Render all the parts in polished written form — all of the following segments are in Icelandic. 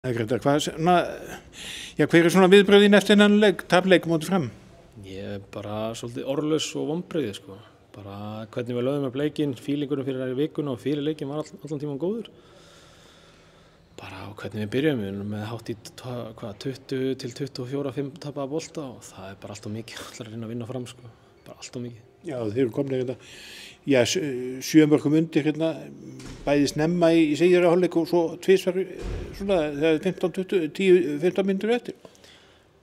Grétar, hver svona viðbrögðin eftir þennan tapleik móti Fram? Ég er bara svolítið orðlaus og vonbrigði sko. Bara hvernig við lögðum upp leikinn, fílingurinn fyrir vikuna og fyrir leikinn var allan tíman góður. Bara á hvernig við byrjum, við erum með hátt í 20 til 24-5 tapaða bolta og það er bara allt of mikið, allar að reyna að vinna Fram sko. Bara allt of mikið. Já, þeir eru komnir hérna, 7 mörkum undir hérna, bæði snemma í seinni hálfleik og svo tvisvar svona þegar 10-15 mínútur eftir.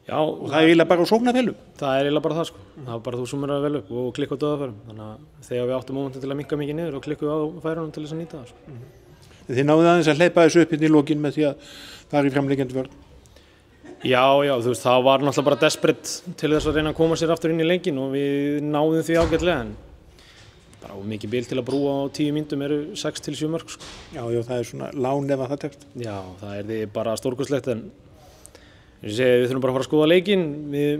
Já, og það er eiginlega bara á sóknarfælum. Það er eiginlega bara það sko. Það var bara þú summerar vel upp og klikka á döðafærum. Þannig að þegar við áttum mómentin til að minnka mikið niður og klikkuðu á færunum til þess að nýta það sko. Þið náðu aðeins að hleypa þessu upp hérna í lokin með því að fara í framleikjandi vörn. Já, þú veist, það var náttúrulega bara desperate til þess að reyna að koma sér aftur inn í leikinn og við náðum því ágætlega en bara mikið bil til að brúa á 10 mínútum eru 6 til 7 mörk sko. Já, það er svona lán ef að það tekst. Já, það er því bara stórkostlegt en við þurfum bara að fara að skoða leikinn. Við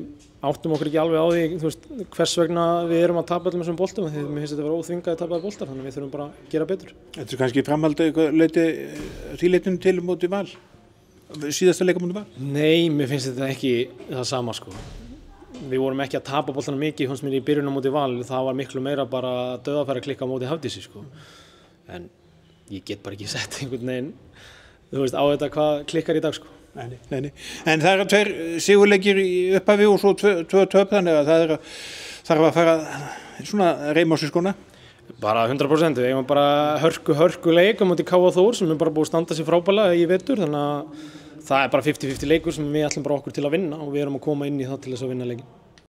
áttum okkur ekki alveg á því, þú veist, hvers vegna við erum að tapa öllum þessum boltum því mér finnst þetta að vera óþvingaði tapaði boltar þannig að við þurfum bara að gera betur. Þetta er kannski framhaldið því leitinu til móti Val? Síðasta leika mútið Val? Nei, mér finnst þetta ekki það sama sko. Við vorum ekki að tapa boltana mikið, fannst mér í byrjun á móti Val, það var miklu meira bara dauðafæra klikka á móti Hafdísi sko. En ég get bara ekki sett einhvern veginn, þú veist, á þetta hvað klikkar í dag sko. Nei. En það eru 2 sigurleikir í upphafi og svo 2 töp þannig að það þarf að fara svona reima á sig skóna. Bara 100%, við eigum bara hörku leik á móti KA Þór sem er bara búið að standa sig frábærlega í vetur þannig að það er bara 50-50 leikur sem við ætlum bara okkur til að vinna og við erum að koma inn í það til þess að vinna leikin.